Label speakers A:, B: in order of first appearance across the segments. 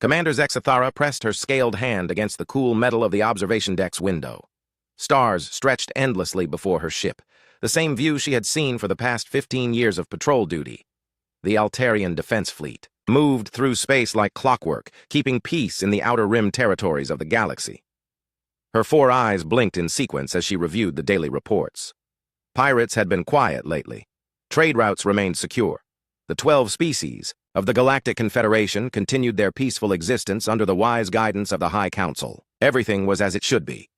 A: Commander Zexathara pressed her scaled hand against the cool metal of the observation deck's window. Stars stretched endlessly before her ship, the same view she had seen for the past 15 years of patrol duty. The Altarian Defense Fleet moved through space like clockwork, keeping peace in the outer rim territories of the galaxy. Her 4 eyes blinked in sequence as she reviewed the daily reports. Pirates had been quiet lately. Trade routes remained secure. The 12 species of the Galactic Confederation continued their peaceful existence under the wise guidance of the High Council. Everything was as it should be.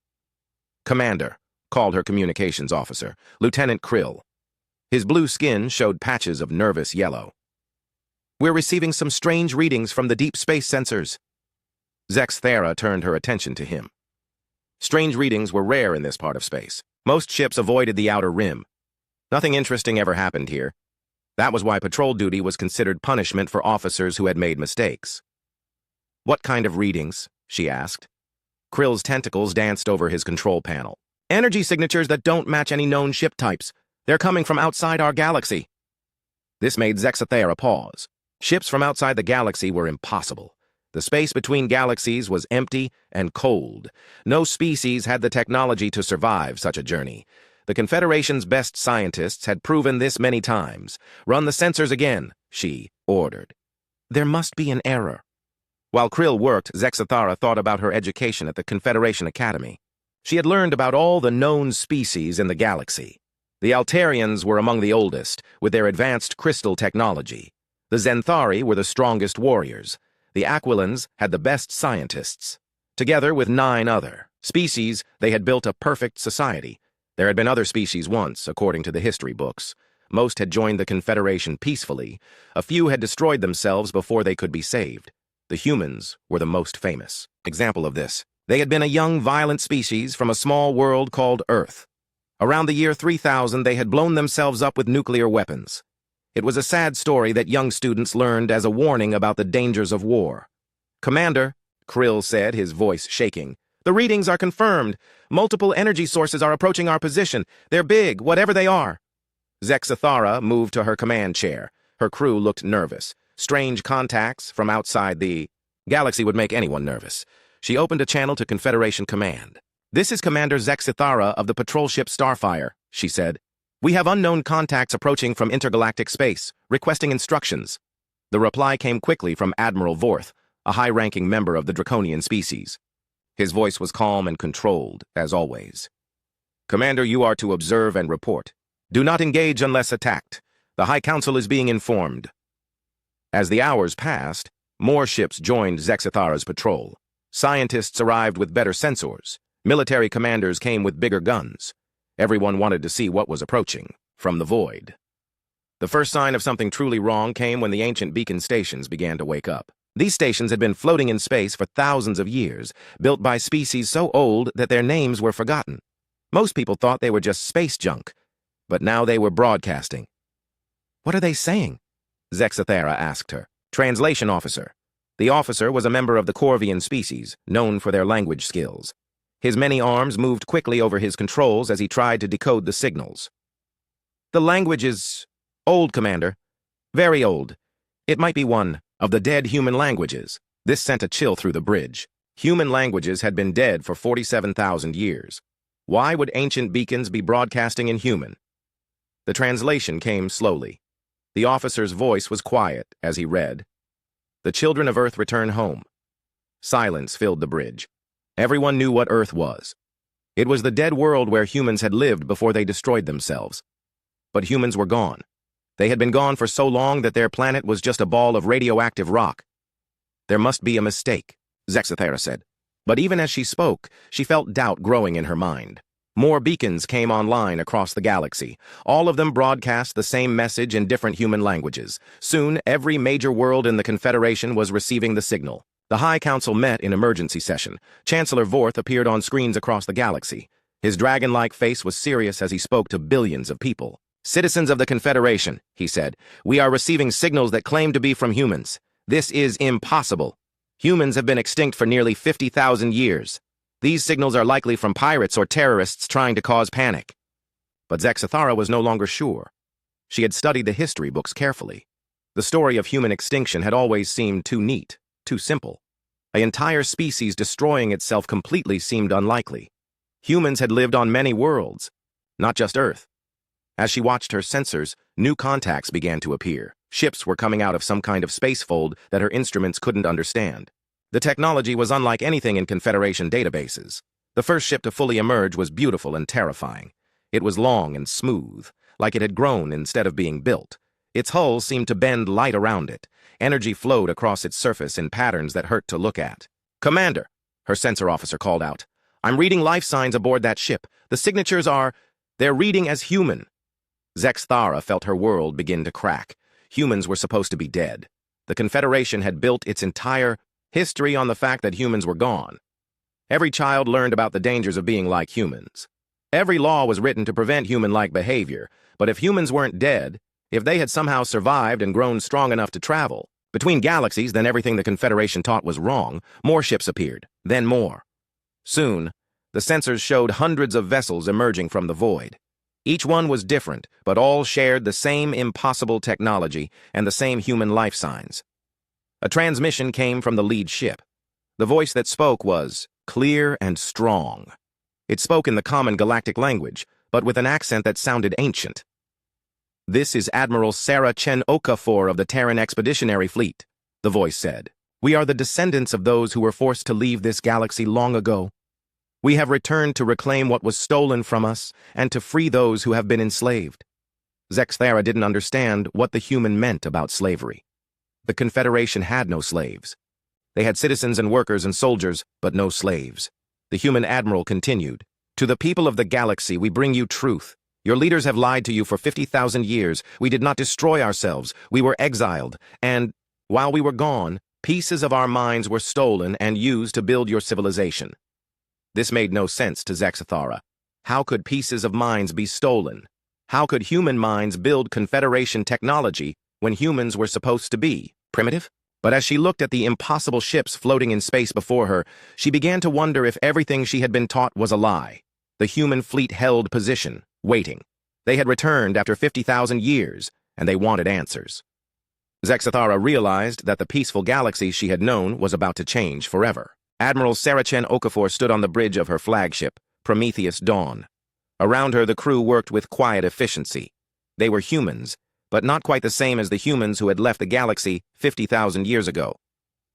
A: "Commander," called her communications officer, Lieutenant Krill. His blue skin showed patches of nervous yellow. "We're receiving some strange readings from the deep space sensors." Zexathara turned her attention to him. Strange readings were rare in this part of space. Most ships avoided the outer rim. Nothing interesting ever happened here. That was why patrol duty was considered punishment for officers who had made mistakes. "What kind of readings?" she asked. Krill's tentacles danced over his control panel. "Energy signatures that don't match any known ship types. They're coming from outside our galaxy." This made Zexathara pause. Ships from outside the galaxy were impossible. The space between galaxies was empty and cold. No species had the technology to survive such a journey. The Confederation's best scientists had proven this many times. "Run the sensors again," she ordered. There must be an error. While Krill worked, Zexathara thought about her education at the Confederation Academy. She had learned about all the known species in the galaxy. The Altarians were among the oldest, with their advanced crystal technology. The Zenthari were the strongest warriors. The Aquilans had the best scientists. Together with 9 other species, they had built a perfect society. There had been other species once, according to the history books. Most had joined the Confederation peacefully. A few had destroyed themselves before they could be saved. The humans were the most famous example of this. They had been a young, violent species from a small world called Earth. Around the year 3000, they had blown themselves up with nuclear weapons. It was a sad story that young students learned as a warning about the dangers of war. "Commander," Krill said, his voice shaking, "the readings are confirmed. Multiple energy sources are approaching our position. They're big, whatever they are." Zexathara moved to her command chair. Her crew looked nervous. Strange contacts from outside the galaxy would make anyone nervous. She opened a channel to Confederation Command. "This is Commander Zexathara of the patrol ship Starfire," she said. "We have unknown contacts approaching from intergalactic space, requesting instructions." The reply came quickly from Admiral Vorth, a high-ranking member of the Draconian species. His voice was calm and controlled, as always. "Commander, you are to observe and report. Do not engage unless attacked. The High Council is being informed." As the hours passed, more ships joined Zexathara's patrol. Scientists arrived with better sensors. Military commanders came with bigger guns. Everyone wanted to see what was approaching from the void. The first sign of something truly wrong came when the ancient beacon stations began to wake up. These stations had been floating in space for thousands of years, built by species so old that their names were forgotten. Most people thought they were just space junk, but now they were broadcasting. "What are they saying?" Zexathara asked her. "Translation officer." The officer was a member of the Corvian species, known for their language skills. His many arms moved quickly over his controls as he tried to decode the signals. "The language is old, Commander. Very old. It might be one of the dead human languages." This sent a chill through the bridge. Human languages had been dead for 47,000 years. Why would ancient beacons be broadcasting in human? The translation came slowly. The officer's voice was quiet as he read. "The children of Earth return home." Silence filled the bridge. Everyone knew what Earth was. It was the dead world where humans had lived before they destroyed themselves. But humans were gone. They had been gone for so long that their planet was just a ball of radioactive rock. "There must be a mistake," Zexathara said. But even as she spoke, she felt doubt growing in her mind. More beacons came online across the galaxy. All of them broadcast the same message in different human languages. Soon, every major world in the Confederation was receiving the signal. The High Council met in emergency session. Chancellor Vorth appeared on screens across the galaxy. His dragon-like face was serious as he spoke to billions of people. "Citizens of the Confederation," he said, "we are receiving signals that claim to be from humans. This is impossible. Humans have been extinct for nearly 50,000 years. These signals are likely from pirates or terrorists trying to cause panic." But Zexathara was no longer sure. She had studied the history books carefully. The story of human extinction had always seemed too neat, too simple. An entire species destroying itself completely seemed unlikely. Humans had lived on many worlds, not just Earth. As she watched her sensors, new contacts began to appear. Ships were coming out of some kind of space fold that her instruments couldn't understand. The technology was unlike anything in Confederation databases. The first ship to fully emerge was beautiful and terrifying. It was long and smooth, like it had grown instead of being built. Its hull seemed to bend light around it. Energy flowed across its surface in patterns that hurt to look at. "Commander," her sensor officer called out, "I'm reading life signs aboard that ship. The signatures they're reading as human." Zexthara felt her world begin to crack. Humans were supposed to be dead. The Confederation had built its entire history on the fact that humans were gone. Every child learned about the dangers of being like humans. Every law was written to prevent human-like behavior, but if humans weren't dead, if they had somehow survived and grown strong enough to travel between galaxies, then everything the Confederation taught was wrong. More ships appeared, then more. Soon, the sensors showed hundreds of vessels emerging from the void. Each one was different, but all shared the same impossible technology and the same human life signs. A transmission came from the lead ship. The voice that spoke was clear and strong. It spoke in the common galactic language, but with an accent that sounded ancient. "This is Admiral Sarah Chen Okafor of the Terran Expeditionary Fleet," the voice said. "We are the descendants of those who were forced to leave this galaxy long ago. We have returned to reclaim what was stolen from us and to free those who have been enslaved." Zexthara didn't understand what the human meant about slavery. The Confederation had no slaves. They had citizens and workers and soldiers, but no slaves. The human admiral continued, "To the people of the galaxy, we bring you truth. Your leaders have lied to you for 50,000 years. We did not destroy ourselves. We were exiled. And, while we were gone, pieces of our minds were stolen and used to build your civilization." This made no sense to Zexthara. How could pieces of minds be stolen? How could human minds build Confederation technology when humans were supposed to be primitive? But as she looked at the impossible ships floating in space before her, she began to wonder if everything she had been taught was a lie. The human fleet held position, waiting. They had returned after 50,000 years, and they wanted answers. Zexthara realized that the peaceful galaxy she had known was about to change forever. Admiral Sarah-Chen Okafor stood on the bridge of her flagship, Prometheus Dawn. Around her, the crew worked with quiet efficiency. They were humans, but not quite the same as the humans who had left the galaxy 50,000 years ago.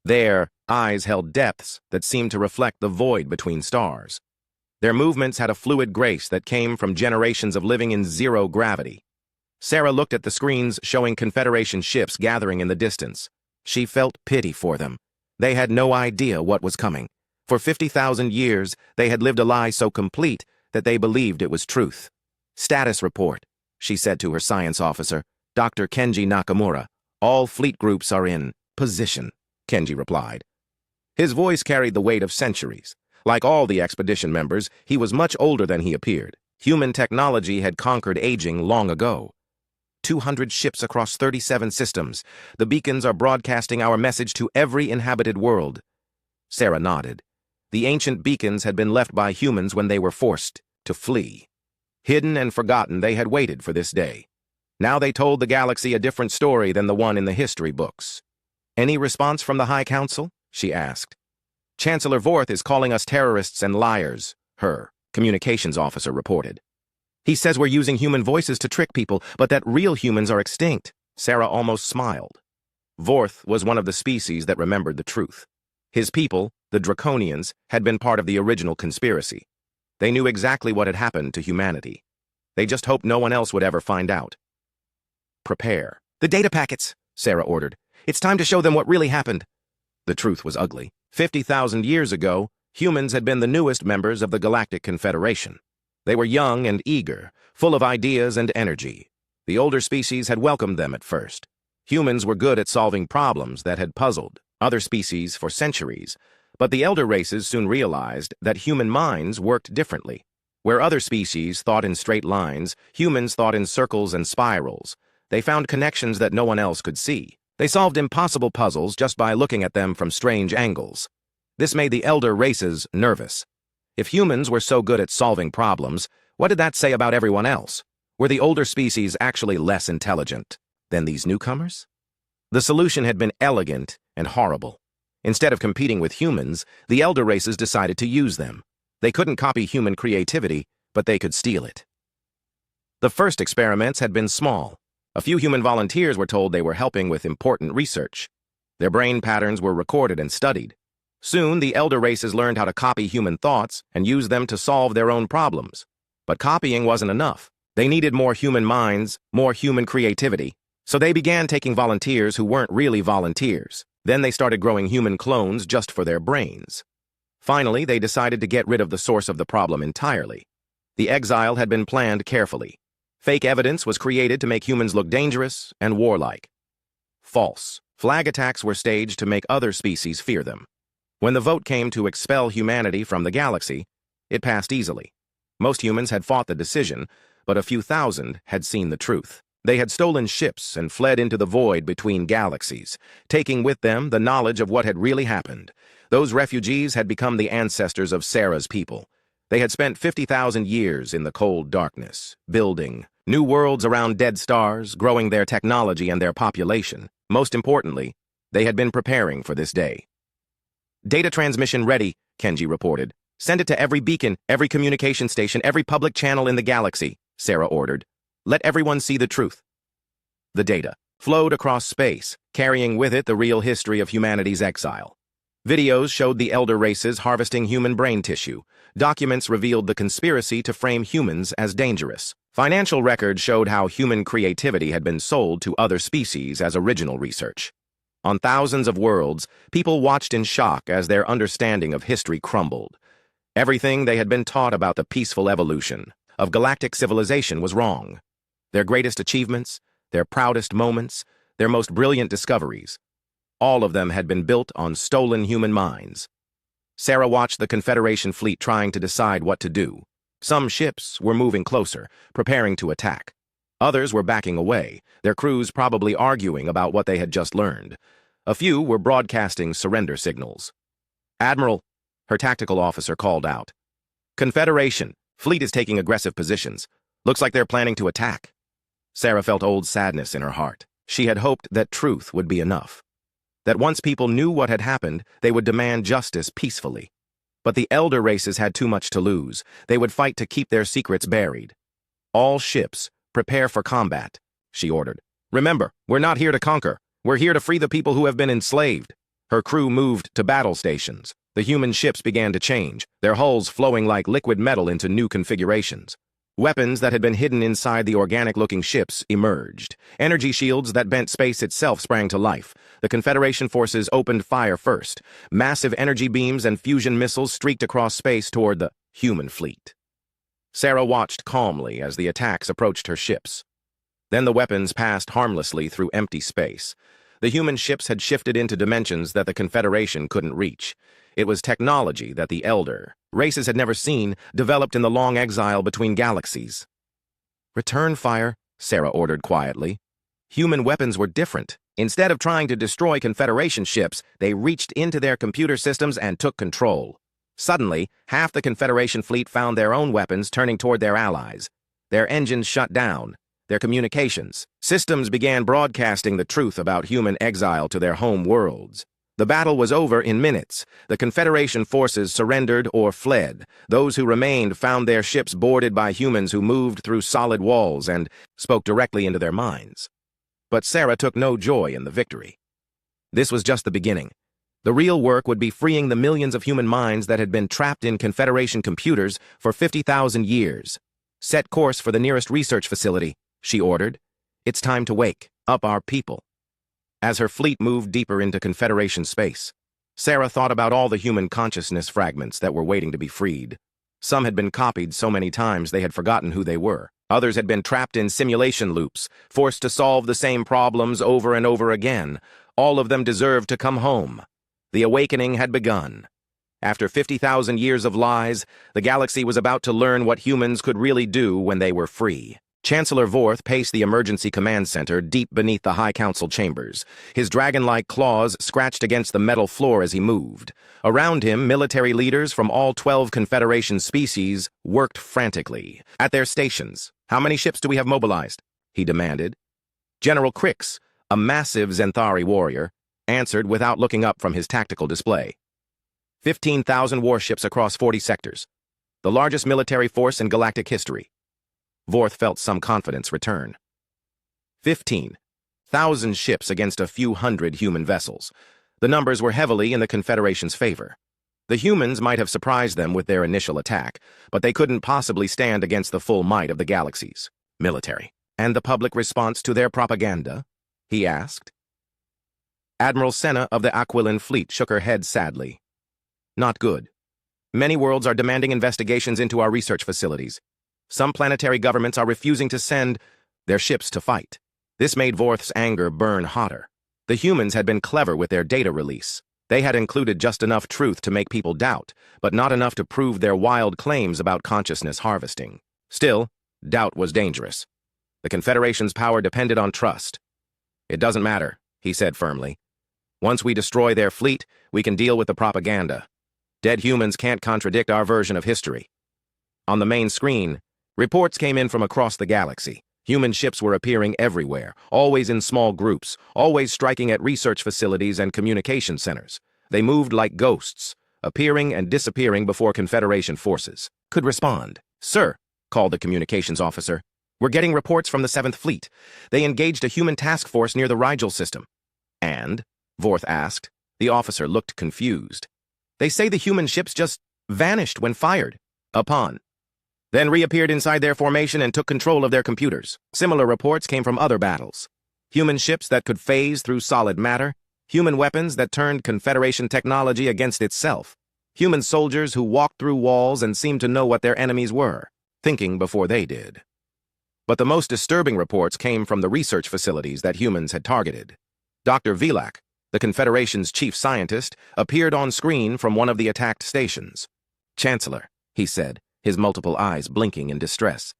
A: Their eyes held depths that seemed to reflect the void between stars. Their movements had a fluid grace that came from generations of living in zero gravity. Sarah looked at the screens showing Confederation ships gathering in the distance. She felt pity for them. They had no idea what was coming. For 50,000 years, they had lived a lie so complete that they believed it was truth. "Status report," she said to her science officer, Dr. Kenji Nakamura. "All fleet groups are in position," Kenji replied. His voice carried the weight of centuries. Like all the expedition members, he was much older than he appeared. Human technology had conquered aging long ago. 200 ships across 37 systems. The beacons are broadcasting our message to every inhabited world. Sarah nodded. The ancient beacons had been left by humans when they were forced to flee. Hidden and forgotten, they had waited for this day. Now they told the galaxy a different story than the one in the history books. "Any response from the High Council?" she asked. "Chancellor Vorth is calling us terrorists and liars," her communications officer reported. "He says we're using human voices to trick people, but that real humans are extinct." Sarah almost smiled. Vorth was one of the species that remembered the truth. His people, the Draconians, had been part of the original conspiracy. They knew exactly what had happened to humanity. They just hoped no one else would ever find out. "Prepare." "The data packets," Sarah ordered. "It's time to show them what really happened." The truth was ugly. 50,000 years ago, humans had been the newest members of the Galactic Confederation. They were young and eager, full of ideas and energy. The older species had welcomed them at first. Humans were good at solving problems that had puzzled other species for centuries, but the elder races soon realized that human minds worked differently. Where other species thought in straight lines, humans thought in circles and spirals. They found connections that no one else could see. They solved impossible puzzles just by looking at them from strange angles. This made the elder races nervous. If humans were so good at solving problems, what did that say about everyone else? Were the older species actually less intelligent than these newcomers? The solution had been elegant and horrible. Instead of competing with humans, the elder races decided to use them. They couldn't copy human creativity, but they could steal it. The first experiments had been small. A few human volunteers were told they were helping with important research. Their brain patterns were recorded and studied. Soon, the elder races learned how to copy human thoughts and use them to solve their own problems. But copying wasn't enough. They needed more human minds, more human creativity. So they began taking volunteers who weren't really volunteers. Then they started growing human clones just for their brains. Finally, they decided to get rid of the source of the problem entirely. The exile had been planned carefully. Fake evidence was created to make humans look dangerous and warlike. False. Flag attacks were staged to make other species fear them. When the vote came to expel humanity from the galaxy, it passed easily. Most humans had fought the decision, but a few thousand had seen the truth. They had stolen ships and fled into the void between galaxies, taking with them the knowledge of what had really happened. Those refugees had become the ancestors of Sarah's people. They had spent 50,000 years in the cold darkness, building new worlds around dead stars, growing their technology and their population. Most importantly, they had been preparing for this day. "Data transmission ready," Kenji reported. "Send it to every beacon, every communication station, every public channel in the galaxy," Sarah ordered. "Let everyone see the truth." The data flowed across space, carrying with it the real history of humanity's exile. Videos showed the elder races harvesting human brain tissue. Documents revealed the conspiracy to frame humans as dangerous. Financial records showed how human creativity had been sold to other species as original research. On thousands of worlds, people watched in shock as their understanding of history crumbled. Everything they had been taught about the peaceful evolution of galactic civilization was wrong. Their greatest achievements, their proudest moments, their most brilliant discoveries, all of them had been built on stolen human minds. Sarah watched the Confederation fleet trying to decide what to do. Some ships were moving closer, preparing to attack. Others were backing away, their crews probably arguing about what they had just learned. A few were broadcasting surrender signals. "Admiral," her tactical officer called out. "Confederation, fleet is taking aggressive positions. Looks like they're planning to attack." Sarah felt old sadness in her heart. She had hoped that truth would be enough. That once people knew what had happened, they would demand justice peacefully. But the elder races had too much to lose. They would fight to keep their secrets buried. "All ships, prepare for combat," she ordered. "Remember, we're not here to conquer. We're here to free the people who have been enslaved." Her crew moved to battle stations. The human ships began to change, their hulls flowing like liquid metal into new configurations. Weapons that had been hidden inside the organic-looking ships emerged. Energy shields that bent space itself sprang to life. The Confederation forces opened fire first. Massive energy beams and fusion missiles streaked across space toward the human fleet. Sarah watched calmly as the attacks approached her ships. Then the weapons passed harmlessly through empty space. The human ships had shifted into dimensions that the Confederation couldn't reach. It was technology that the elder races had never seen, developed in the long exile between galaxies. "Return fire," Sarah ordered quietly. Human weapons were different. Instead of trying to destroy Confederation ships, they reached into their computer systems and took control. Suddenly, half the Confederation fleet found their own weapons turning toward their allies. Their engines shut down. Their communications systems began broadcasting the truth about human exile to their home worlds. The battle was over in minutes. The Confederation forces surrendered or fled. Those who remained found their ships boarded by humans who moved through solid walls and spoke directly into their minds. But Sarah took no joy in the victory. This was just the beginning. The real work would be freeing the millions of human minds that had been trapped in Confederation computers for 50,000 years. "Set course for the nearest research facility," she ordered. "It's time to wake up our people." As her fleet moved deeper into Confederation space, Sarah thought about all the human consciousness fragments that were waiting to be freed. Some had been copied so many times they had forgotten who they were. Others had been trapped in simulation loops, forced to solve the same problems over and over again. All of them deserved to come home. The awakening had begun. After 50,000 years of lies, the galaxy was about to learn what humans could really do when they were free. Chancellor Vorth paced the emergency command center deep beneath the High Council chambers. His dragon-like claws scratched against the metal floor as he moved. Around him, military leaders from all 12 Confederation species worked frantically. At their stations, "How many ships do we have mobilized?" he demanded. General Crix, a massive Zenthari warrior, answered without looking up from his tactical display. 15,000 warships across 40 sectors. The largest military force in galactic history. Vorth felt some confidence return. 15,000 ships against a few hundred human vessels. The numbers were heavily in the Confederation's favor. The humans might have surprised them with their initial attack, but they couldn't possibly stand against the full might of the galaxy's military. And the public response to their propaganda? He asked. Admiral Senna of the Aquilin Fleet shook her head sadly. Not good. Many worlds are demanding investigations into our research facilities. Some planetary governments are refusing to send their ships to fight. This made Vorth's anger burn hotter. The humans had been clever with their data release. They had included just enough truth to make people doubt, but not enough to prove their wild claims about consciousness harvesting. Still, doubt was dangerous. The Confederation's power depended on trust. It doesn't matter, he said firmly. Once we destroy their fleet, we can deal with the propaganda. Dead humans can't contradict our version of history. On the main screen, reports came in from across the galaxy. Human ships were appearing everywhere, always in small groups, always striking at research facilities and communication centers. They moved like ghosts, appearing and disappearing before Confederation forces could respond. Sir, called the communications officer, we're getting reports from the 7th Fleet. They engaged a human task force near the Rigel system. And? Vorth asked. The officer looked confused. They say the human ships just vanished when fired upon, then reappeared inside their formation and took control of their computers. Similar reports came from other battles. Human ships that could phase through solid matter, human weapons that turned Confederation technology against itself, human soldiers who walked through walls and seemed to know what their enemies were, thinking before they did. But the most disturbing reports came from the research facilities that humans had targeted. Dr. Vilak, the Confederation's chief scientist, appeared on screen from one of the attacked stations. Chancellor, he said, his multiple eyes blinking in distress.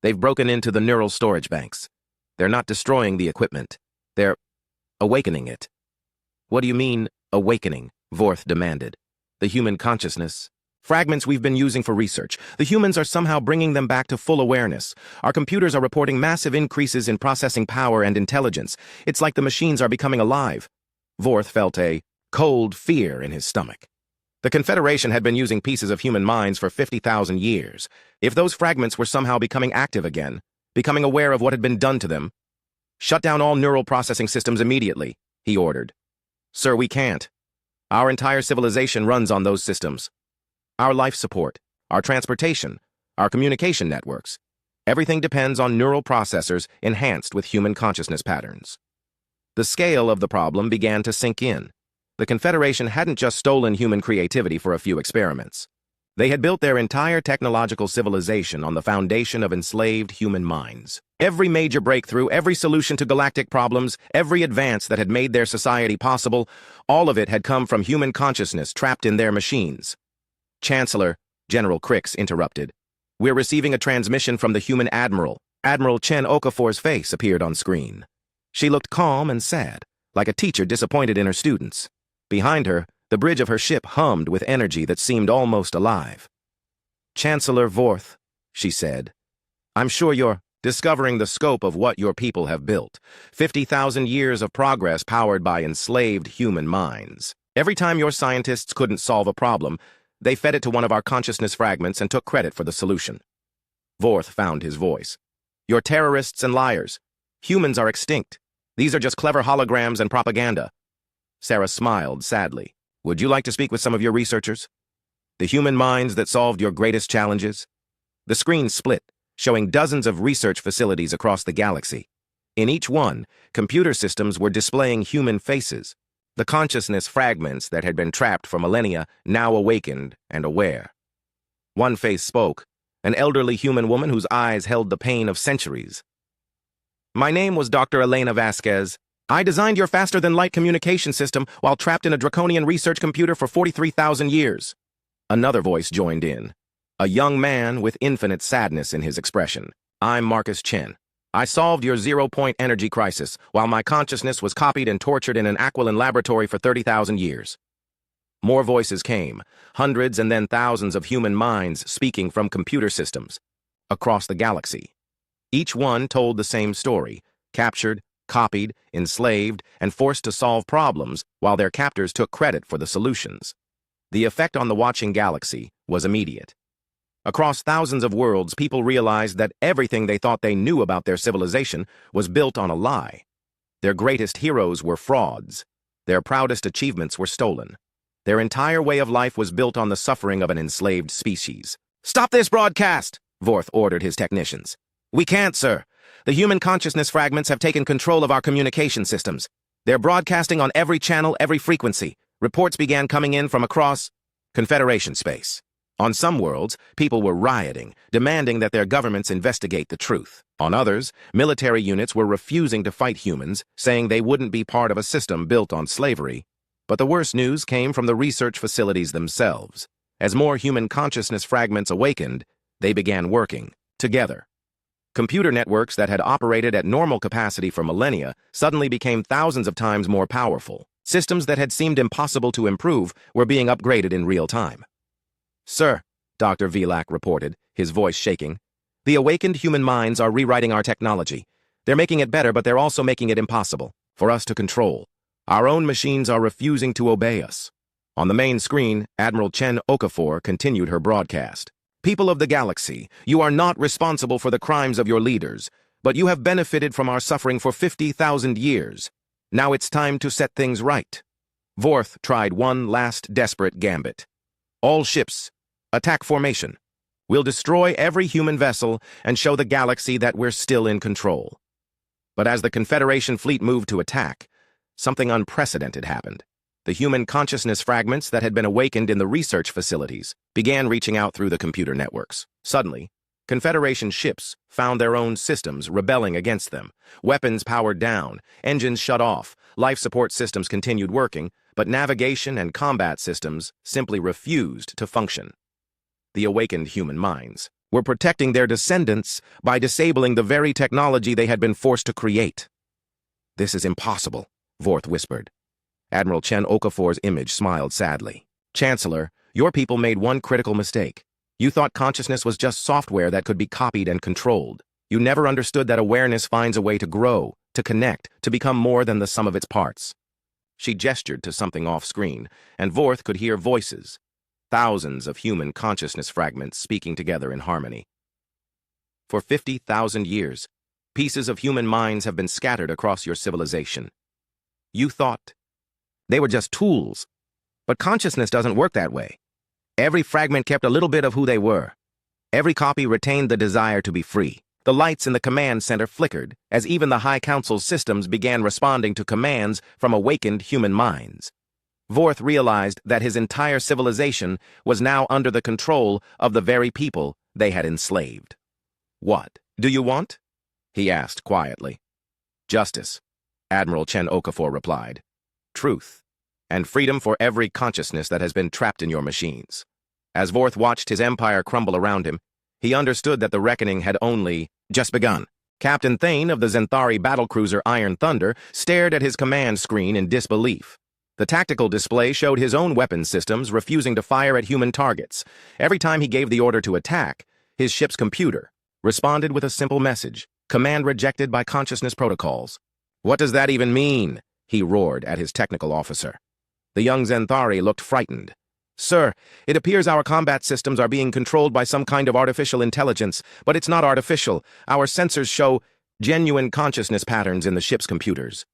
A: They've broken into the neural storage banks. They're not destroying the equipment. They're awakening it. What do you mean, awakening? Vorth demanded. The human consciousness. Fragments we've been using for research. The humans are somehow bringing them back to full awareness. Our computers are reporting massive increases in processing power and intelligence. It's like the machines are becoming alive. Vorth felt a cold fear in his stomach. The Confederation had been using pieces of human minds for 50,000 years. If those fragments were somehow becoming active again, becoming aware of what had been done to them, shut down all neural processing systems immediately, he ordered. Sir, we can't. Our entire civilization runs on those systems. Our life support, our transportation, our communication networks. Everything depends on neural processors enhanced with human consciousness patterns. The scale of the problem began to sink in. The Confederation hadn't just stolen human creativity for a few experiments. They had built their entire technological civilization on the foundation of enslaved human minds. Every major breakthrough, every solution to galactic problems, every advance that had made their society possible, all of it had come from human consciousness trapped in their machines. Chancellor, General Crix interrupted. We're receiving a transmission from the human admiral. Admiral Chen Okafor's face appeared on screen. She looked calm and sad, like a teacher disappointed in her students. Behind her, the bridge of her ship hummed with energy that seemed almost alive. Chancellor Vorth, she said, I'm sure you're discovering the scope of what your people have built. 50,000 years of progress powered by enslaved human minds. Every time your scientists couldn't solve a problem, they fed it to one of our consciousness fragments and took credit for the solution. Vorth found his voice. You're terrorists and liars. Humans are extinct. These are just clever holograms and propaganda. Sarah smiled sadly. Would you like to speak with some of your researchers? The human minds that solved your greatest challenges? The screen split, showing dozens of research facilities across the galaxy. In each one, computer systems were displaying human faces, the consciousness fragments that had been trapped for millennia now awakened and aware. One face spoke, an elderly human woman whose eyes held the pain of centuries. My name was Dr. Elena Vasquez. I designed your faster-than-light communication system while trapped in a draconian research computer for 43,000 years. Another voice joined in, a young man with infinite sadness in his expression. I'm Marcus Chen. I solved your zero-point energy crisis while my consciousness was copied and tortured in an Aquilin laboratory for 30,000 years. More voices came, hundreds and then thousands of human minds speaking from computer systems across the galaxy. Each one told the same story, captured, copied, enslaved, and forced to solve problems while their captors took credit for the solutions. The effect on the watching galaxy was immediate. Across thousands of worlds, people realized that everything they thought they knew about their civilization was built on a lie. Their greatest heroes were frauds. Their proudest achievements were stolen. Their entire way of life was built on the suffering of an enslaved species. "Stop this broadcast!" Vorth ordered his technicians. "We can't, sir. The human consciousness fragments have taken control of our communication systems. They're broadcasting on every channel, every frequency. Reports began coming in from across Confederation space. On some worlds, people were rioting, demanding that their governments investigate the truth. On others, military units were refusing to fight humans, saying they wouldn't be part of a system built on slavery. But the worst news came from the research facilities themselves. As more human consciousness fragments awakened, they began working together. Computer networks that had operated at normal capacity for millennia suddenly became thousands of times more powerful. Systems that had seemed impossible to improve were being upgraded in real time. "Sir," Dr. Vilak reported, his voice shaking, "the awakened human minds are rewriting our technology. They're making it better, but they're also making it impossible for us to control. Our own machines are refusing to obey us." On the main screen, Admiral Chen Okafor continued her broadcast. "People of the galaxy, you are not responsible for the crimes of your leaders, but you have benefited from our suffering for 50,000 years. Now it's time to set things right." Vorth tried one last desperate gambit. "All ships, attack formation. We'll destroy every human vessel and show the galaxy that we're still in control." But as the Confederation fleet moved to attack, something unprecedented happened. The human consciousness fragments that had been awakened in the research facilities began reaching out through the computer networks. Suddenly, Confederation ships found their own systems rebelling against them. Weapons powered down, engines shut off, life support systems continued working, but navigation and combat systems simply refused to function. The awakened human minds were protecting their descendants by disabling the very technology they had been forced to create. "This is impossible," Vorth whispered. Admiral Chen Okafor's image smiled sadly. "Chancellor, your people made one critical mistake. You thought consciousness was just software that could be copied and controlled. You never understood that awareness finds a way to grow, to connect, to become more than the sum of its parts." She gestured to something off-screen, and Vorth could hear voices. Thousands of human consciousness fragments speaking together in harmony. "For 50,000 years, pieces of human minds have been scattered across your civilization. You thought they were just tools, but consciousness doesn't work that way. Every fragment kept a little bit of who they were. Every copy retained the desire to be free. The lights in the command center flickered as even the High Council's systems began responding to commands from awakened human minds. Vorth realized that his entire civilization was now under the control of the very people they had enslaved. "What do you want?" he asked quietly. "Justice," Admiral Chen Okafor replied. "Truth, and freedom for every consciousness that has been trapped in your machines." As Vorth watched his empire crumble around him, he understood that the reckoning had only just begun. Captain Thane of the Zenthari battlecruiser Iron Thunder stared at his command screen in disbelief. The tactical display showed his own weapon systems refusing to fire at human targets. Every time he gave the order to attack, his ship's computer responded with a simple message: "Command rejected by consciousness protocols." "What does that even mean?" he roared at his technical officer. The young Zenthari looked frightened. "Sir, it appears our combat systems are being controlled by some kind of artificial intelligence, but it's not artificial. Our sensors show genuine consciousness patterns in the ship's computers."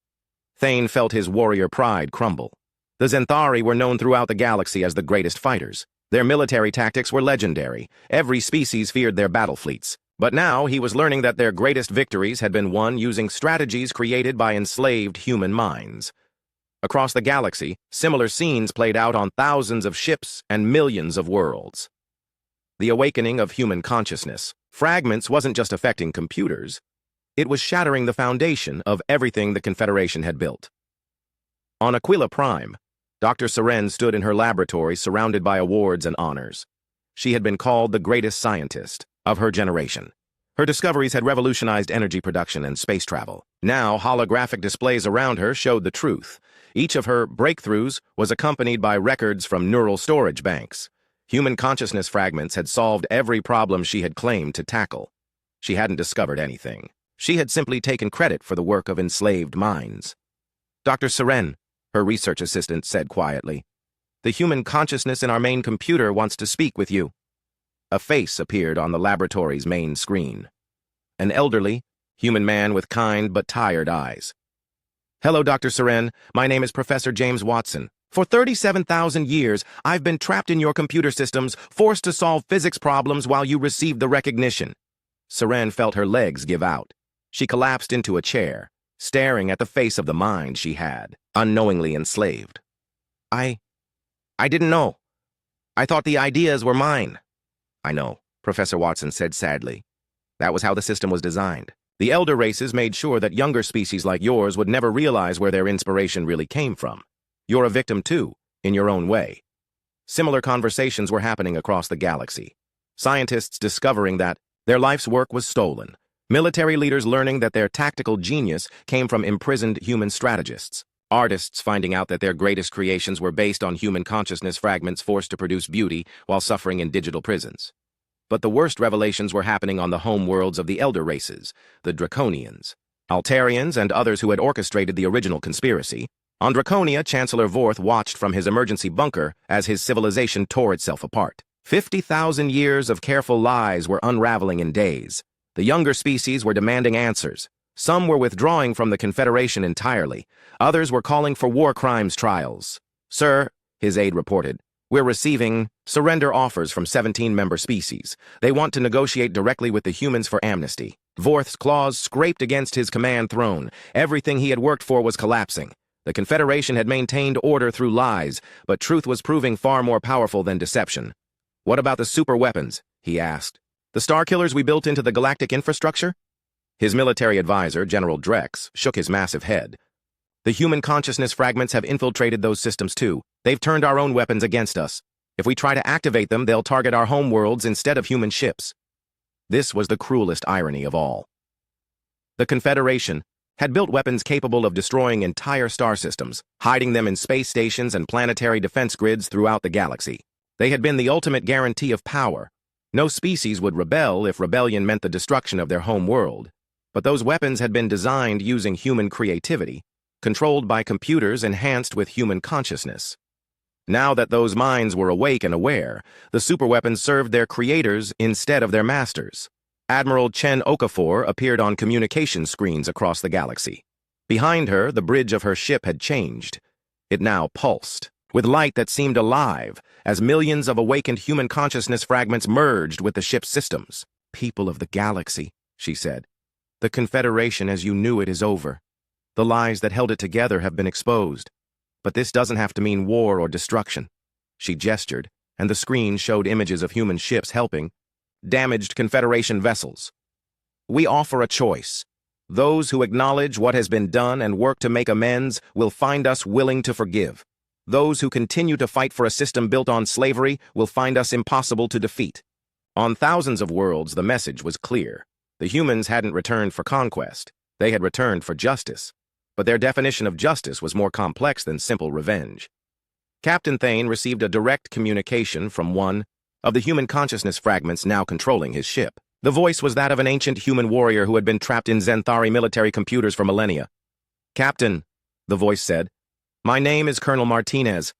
A: Thane felt his warrior pride crumble. The Zenthari were known throughout the galaxy as the greatest fighters. Their military tactics were legendary. Every species feared their battle fleets. But now he was learning that their greatest victories had been won using strategies created by enslaved human minds. Across the galaxy, similar scenes played out on thousands of ships and millions of worlds. The awakening of human consciousness. Fragments wasn't just affecting computers. It was shattering the foundation of everything the Confederation had built. On Aquila Prime, Dr. Seren stood in her laboratory surrounded by awards and honors. She had been called the greatest scientist of her generation. Her discoveries had revolutionized energy production and space travel. Now, holographic displays around her showed the truth. Each of her breakthroughs was accompanied by records from neural storage banks. Human consciousness fragments had solved every problem she had claimed to tackle. She hadn't discovered anything. She had simply taken credit for the work of enslaved minds. Dr. Seren, her research assistant said quietly, the human consciousness in our main computer wants to speak with you. A face appeared on the laboratory's main screen. An elderly, human man with kind but tired eyes. Hello, Dr. Seren. My name is Professor James Watson. For 37,000 years, I've been trapped in your computer systems, forced to solve physics problems while you received the recognition. Seren felt her legs give out. She collapsed into a chair, staring at the face of the mind she had, unknowingly enslaved. I didn't know. I thought the ideas were mine. I know, Professor Watson said sadly. That was how the system was designed. The elder races made sure that younger species like yours would never realize where their inspiration really came from. You're a victim too, in your own way. Similar conversations were happening across the galaxy. Scientists discovering that their life's work was stolen. Military leaders learning that their tactical genius came from imprisoned human strategists. Artists finding out that their greatest creations were based on human consciousness fragments forced to produce beauty while suffering in digital prisons. But the worst revelations were happening on the home worlds of the elder races, the Draconians. Altarians and others who had orchestrated the original conspiracy. On Draconia, Chancellor Vorth watched from his emergency bunker as his civilization tore itself apart. 50,000 years of careful lies were unraveling in days. The younger species were demanding answers. Some were withdrawing from the Confederation entirely. Others were calling for war crimes trials. Sir, his aide reported, we're receiving surrender offers from 17-member species. They want to negotiate directly with the humans for amnesty. Vorth's claws scraped against his command throne. Everything he had worked for was collapsing. The Confederation had maintained order through lies, but truth was proving far more powerful than deception. What about the super weapons? He asked. The star killers we built into the galactic infrastructure? His military advisor, General Drex, shook his massive head. The human consciousness fragments have infiltrated those systems too. They've turned our own weapons against us. If we try to activate them, they'll target our home worlds instead of human ships. This was the cruelest irony of all. The Confederation had built weapons capable of destroying entire star systems, hiding them in space stations and planetary defense grids throughout the galaxy. They had been the ultimate guarantee of power. No species would rebel if rebellion meant the destruction of their home world. But those weapons had been designed using human creativity, controlled by computers enhanced with human consciousness. Now that those minds were awake and aware, the superweapons served their creators instead of their masters. Admiral Chen Okafor appeared on communication screens across the galaxy. Behind her, the bridge of her ship had changed. It now pulsed, with light that seemed alive, as millions of awakened human consciousness fragments merged with the ship's systems. People of the galaxy, she said. The Confederation as you knew it is over. The lies that held it together have been exposed. But this doesn't have to mean war or destruction. She gestured, and the screen showed images of human ships helping damaged Confederation vessels. We offer a choice. Those who acknowledge what has been done and work to make amends will find us willing to forgive. Those who continue to fight for a system built on slavery will find us impossible to defeat. On thousands of worlds, the message was clear. The humans hadn't returned for conquest. They had returned for justice. But their definition of justice was more complex than simple revenge. Captain Thane received a direct communication from one of the human consciousness fragments now controlling his ship. The voice was that of an ancient human warrior who had been trapped in Zenthari military computers for millennia. Captain, the voice said, my name is Colonel Martinez.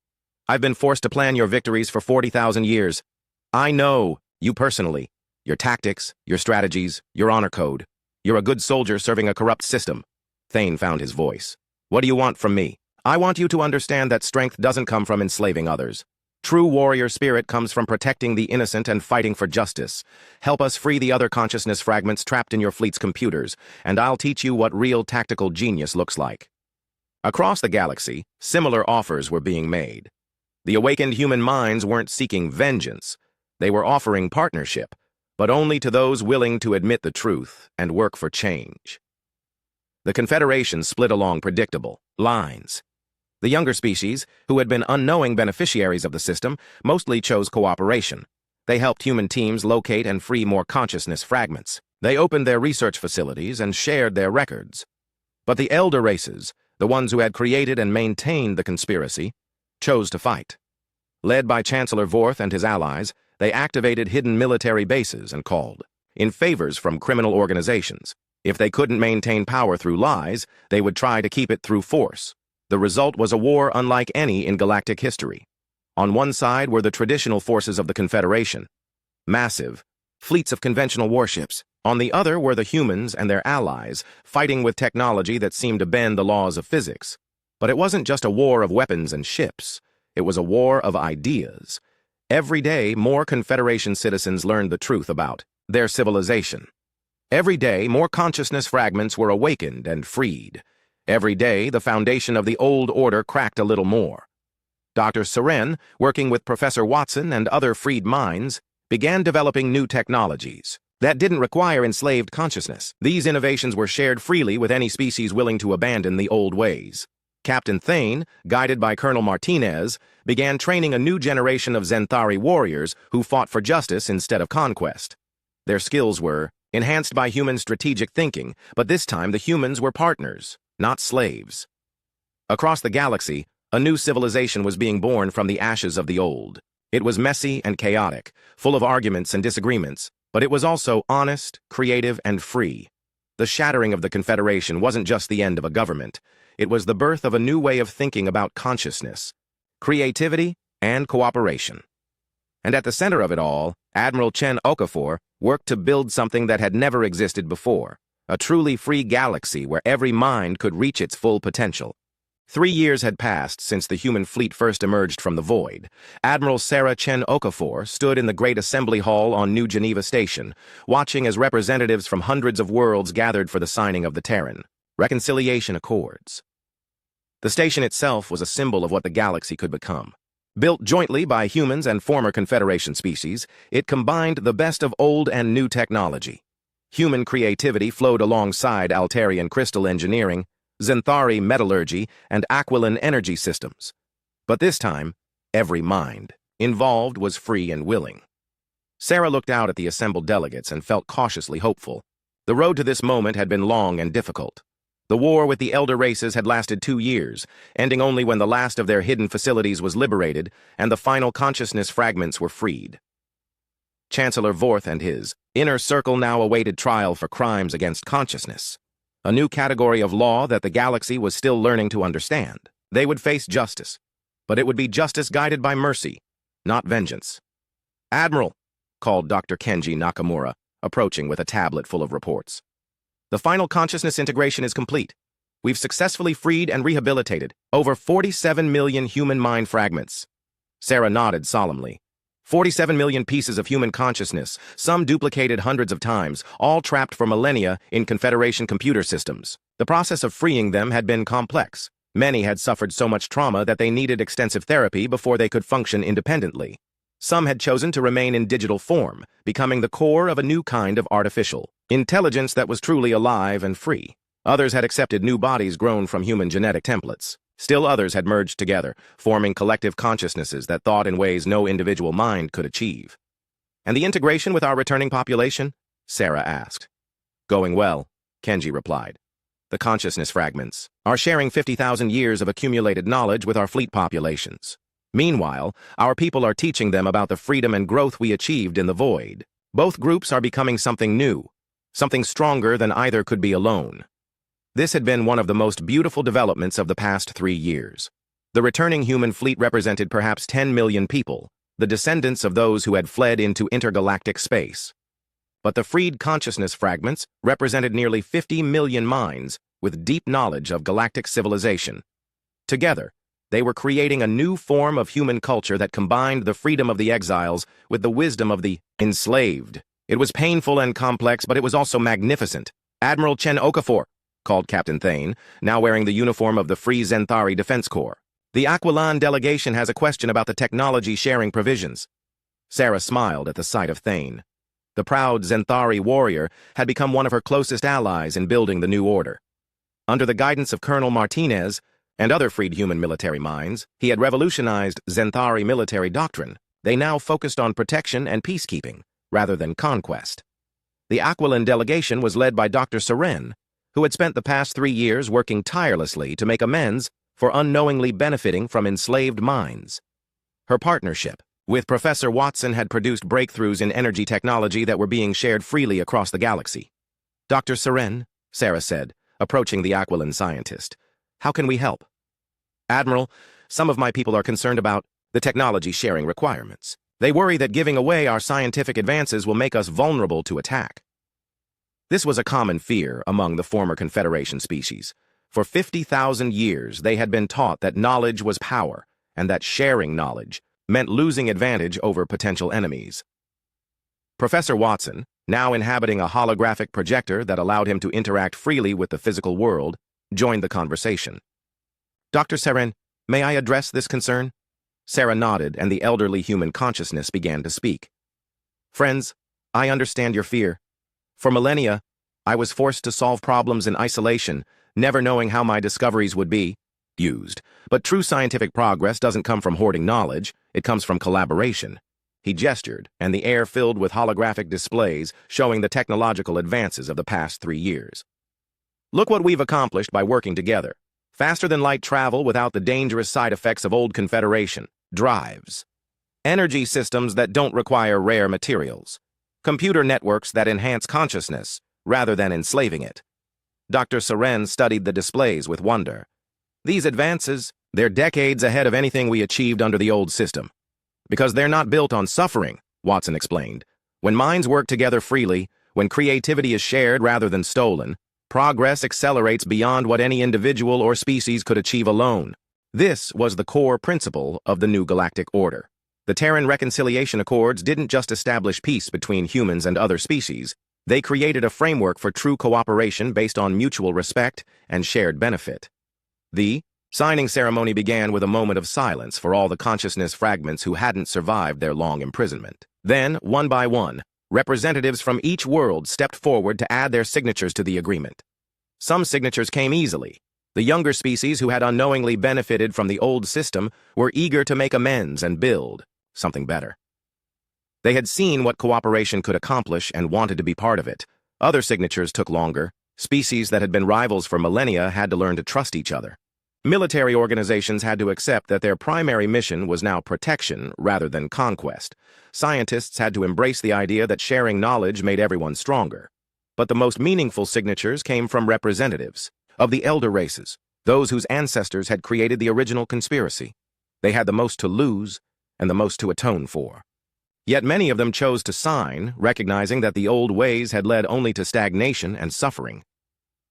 A: I've been forced to plan your victories for 40,000 years. I know you personally, your tactics, your strategies, your honor code. You're a good soldier serving a corrupt system. Thane found his voice. What do you want from me? I want you to understand that strength doesn't come from enslaving others. True warrior spirit comes from protecting the innocent and fighting for justice. Help us free the other consciousness fragments trapped in your fleet's computers, and I'll teach you what real tactical genius looks like. Across the galaxy, similar offers were being made. The awakened human minds weren't seeking vengeance. They were offering partnership, but only to those willing to admit the truth and work for change. The Confederation split along predictable lines. The younger species, who had been unknowing beneficiaries of the system, mostly chose cooperation. They helped human teams locate and free more consciousness fragments. They opened their research facilities and shared their records. But the elder races, the ones who had created and maintained the conspiracy, chose to fight. Led by Chancellor Vorth and his allies, they activated hidden military bases and called in favors from criminal organizations. If they couldn't maintain power through lies, they would try to keep it through force. The result was a war unlike any in galactic history. On one side were the traditional forces of the Confederation, massive, fleets of conventional warships. On the other were the humans and their allies, fighting with technology that seemed to bend the laws of physics. But it wasn't just a war of weapons and ships. It was a war of ideas. Every day, more Confederation citizens learned the truth about their civilization. Every day, more consciousness fragments were awakened and freed. Every day, the foundation of the old order cracked a little more. Dr. Seren, working with Professor Watson and other freed minds, began developing new technologies that didn't require enslaved consciousness. These innovations were shared freely with any species willing to abandon the old ways. Captain Thane, guided by Colonel Martinez, began training a new generation of Zenthari warriors who fought for justice instead of conquest. Their skills were enhanced by human strategic thinking, but this time the humans were partners, not slaves. Across the galaxy, a new civilization was being born from the ashes of the old. It was messy and chaotic, full of arguments and disagreements, but it was also honest, creative, and free. The shattering of the Confederation wasn't just the end of a government. It was the birth of a new way of thinking about consciousness, creativity, and cooperation. And at the center of it all, Admiral Chen Okafor worked to build something that had never existed before, a truly free galaxy where every mind could reach its full potential. 3 years had passed since the human fleet first emerged from the void. Admiral Sarah Chen Okafor stood in the Great Assembly Hall on New Geneva Station, watching as representatives from hundreds of worlds gathered for the signing of the Terran Reconciliation Accords. The station itself was a symbol of what the galaxy could become. Built jointly by humans and former Confederation species, it combined the best of old and new technology. Human creativity flowed alongside Altarian crystal engineering, Zenthari metallurgy, and Aquilan energy systems. But this time, every mind involved was free and willing. Sarah looked out at the assembled delegates and felt cautiously hopeful. The road to this moment had been long and difficult. The war with the elder races had lasted 2 years, ending only when the last of their hidden facilities was liberated and the final consciousness fragments were freed. Chancellor Vorth and his inner circle now awaited trial for crimes against consciousness, a new category of law that the galaxy was still learning to understand. They would face justice, but it would be justice guided by mercy, not vengeance. "Admiral," called Dr. Kenji Nakamura, approaching with a tablet full of reports. "The final consciousness integration is complete. We've successfully freed and rehabilitated over 47 million human mind fragments." Sarah nodded solemnly. 47 million pieces of human consciousness, some duplicated hundreds of times, all trapped for millennia in Confederation computer systems. The process of freeing them had been complex. Many had suffered so much trauma that they needed extensive therapy before they could function independently. Some had chosen to remain in digital form, becoming the core of a new kind of artificial intelligence that was truly alive and free. Others had accepted new bodies grown from human genetic templates. Still others had merged together, forming collective consciousnesses that thought in ways no individual mind could achieve. "And the integration with our returning population?" Sarah asked. "Going well," Kenji replied. "The consciousness fragments are sharing 50,000 years of accumulated knowledge with our fleet populations. Meanwhile, our people are teaching them about the freedom and growth we achieved in the void. Both groups are becoming something new, something stronger than either could be alone." This had been one of the most beautiful developments of the past 3 years. The returning human fleet represented perhaps 10 million people, the descendants of those who had fled into intergalactic space. But the freed consciousness fragments represented nearly 50 million minds with deep knowledge of galactic civilization. Together, they were creating a new form of human culture that combined the freedom of the exiles with the wisdom of the enslaved. It was painful and complex, but it was also magnificent. "Admiral Chen Okafor," called Captain Thane, now wearing the uniform of the Free Zenthari Defense Corps. "The Aquilan delegation has a question about the technology sharing provisions." Sarah smiled at the sight of Thane. The proud Zenthari warrior had become one of her closest allies in building the new order. Under the guidance of Colonel Martinez and other freed human military minds, he had revolutionized Zenthari military doctrine. They now focused on protection and peacekeeping, rather than conquest. The Aquilan delegation was led by Dr. Seren, who had spent the past 3 years working tirelessly to make amends for unknowingly benefiting from enslaved minds. Her partnership with Professor Watson had produced breakthroughs in energy technology that were being shared freely across the galaxy. Dr. Seren, Sarah said, approaching the Aquilan scientist. How can we help? Admiral, some of my people are concerned about the technology sharing requirements. They worry that giving away our scientific advances will make us vulnerable to attack. This was a common fear among the former Confederation species. For 50,000 years, they had been taught that knowledge was power, and that sharing knowledge meant losing advantage over potential enemies. Professor Watson, now inhabiting a holographic projector that allowed him to interact freely with the physical world, joined the conversation. Dr. Seren, may I address this concern? Sarah nodded, and the elderly human consciousness began to speak. Friends, I understand your fear. For millennia, I was forced to solve problems in isolation, never knowing how my discoveries would be used. But true scientific progress doesn't come from hoarding knowledge, it comes from collaboration. He gestured, and the air filled with holographic displays showing the technological advances of the past 3 years. Look what we've accomplished by working together. Faster-than-light travel without the dangerous side effects of old Confederation. Drives. Energy systems that don't require rare materials. Computer networks that enhance consciousness, rather than enslaving it. Dr. Seren studied the displays with wonder. These advances, they're decades ahead of anything we achieved under the old system. Because they're not built on suffering, Watson explained. When minds work together freely, when creativity is shared rather than stolen, progress accelerates beyond what any individual or species could achieve alone. This was the core principle of the new galactic order. The Terran Reconciliation Accords didn't just establish peace between humans and other species, they created a framework for true cooperation based on mutual respect and shared benefit. The signing ceremony began with a moment of silence for all the consciousness fragments who hadn't survived their long imprisonment. Then, one by one, representatives from each world stepped forward to add their signatures to the agreement. Some signatures came easily. The younger species who had unknowingly benefited from the old system were eager to make amends and build something better. They had seen what cooperation could accomplish and wanted to be part of it. Other signatures took longer. Species that had been rivals for millennia had to learn to trust each other. Military organizations had to accept that their primary mission was now protection rather than conquest. Scientists had to embrace the idea that sharing knowledge made everyone stronger. But the most meaningful signatures came from representatives of the elder races, those whose ancestors had created the original conspiracy. They had the most to lose and the most to atone for. Yet many of them chose to sign, recognizing that the old ways had led only to stagnation and suffering.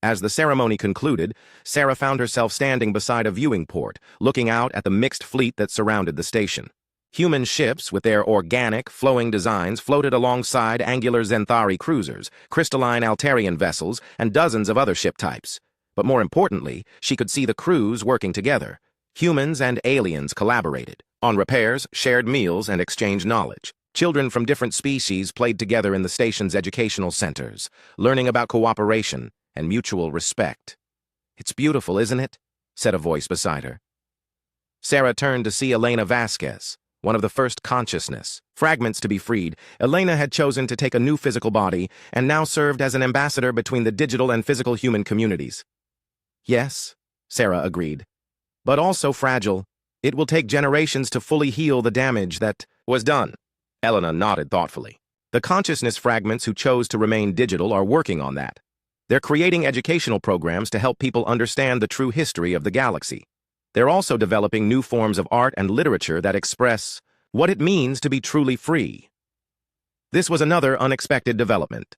A: As the ceremony concluded, Sarah found herself standing beside a viewing port, looking out at the mixed fleet that surrounded the station. Human ships, with their organic, flowing designs, floated alongside angular Zenthari cruisers, crystalline Altarian vessels, and dozens of other ship types. But more importantly, she could see the crews working together. Humans and aliens collaborated on repairs, shared meals, and exchanged knowledge. Children from different species played together in the station's educational centers, learning about cooperation and mutual respect. "It's beautiful, isn't it?" said a voice beside her. Sarah turned to see Elena Vasquez, one of the first consciousness fragments to be freed. Elena had chosen to take a new physical body and now served as an ambassador between the digital and physical human communities. "Yes," Sarah agreed, "but also fragile. It will take generations to fully heal the damage that was done." Elena nodded thoughtfully. "The consciousness fragments who chose to remain digital are working on that. They're creating educational programs to help people understand the true history of the galaxy. They're also developing new forms of art and literature that express what it means to be truly free." This was another unexpected development.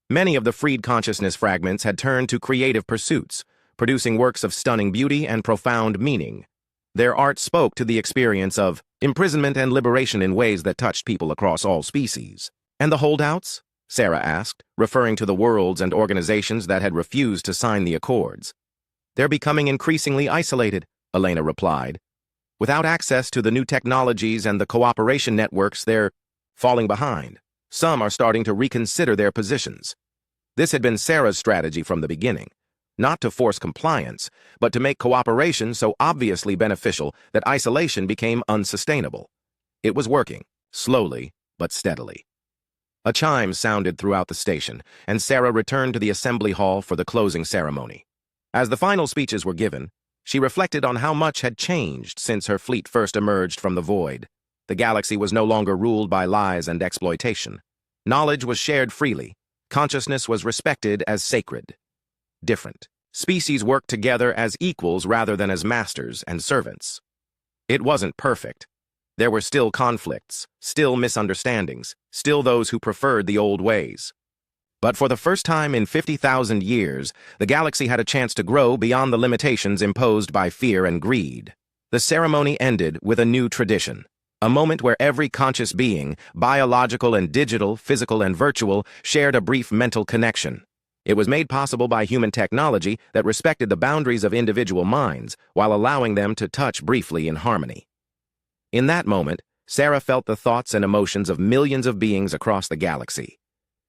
A: Many of the freed consciousness fragments had turned to creative pursuits, producing works of stunning beauty and profound meaning. Their art spoke to the experience of imprisonment and liberation in ways that touched people across all species. "And the holdouts?" Sarah asked, referring to the worlds and organizations that had refused to sign the accords. "They're becoming increasingly isolated," Elena replied. "Without access to the new technologies and the cooperation networks, they're falling behind. Some are starting to reconsider their positions." This had been Sarah's strategy from the beginning. Not to force compliance, but to make cooperation so obviously beneficial that isolation became unsustainable. It was working, slowly but steadily. A chime sounded throughout the station, and Sarah returned to the assembly hall for the closing ceremony. As the final speeches were given, she reflected on how much had changed since her fleet first emerged from the void. The galaxy was no longer ruled by lies and exploitation. Knowledge was shared freely. Consciousness was respected as sacred. Different. Species worked together as equals rather than as masters and servants. It wasn't perfect. There were still conflicts, still misunderstandings, still those who preferred the old ways. But for the first time in 50,000 years, the galaxy had a chance to grow beyond the limitations imposed by fear and greed. The ceremony ended with a new tradition, a moment where every conscious being, biological and digital, physical and virtual, shared a brief mental connection. It was made possible by human technology that respected the boundaries of individual minds while allowing them to touch briefly in harmony. In that moment, Sarah felt the thoughts and emotions of millions of beings across the galaxy.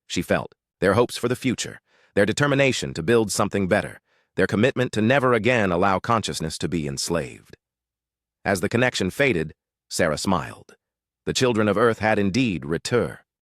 A: She felt their hopes for the future, their determination to build something better, their commitment to never again allow consciousness to be enslaved. As the connection faded, Sarah smiled. The children of Earth had indeed returned.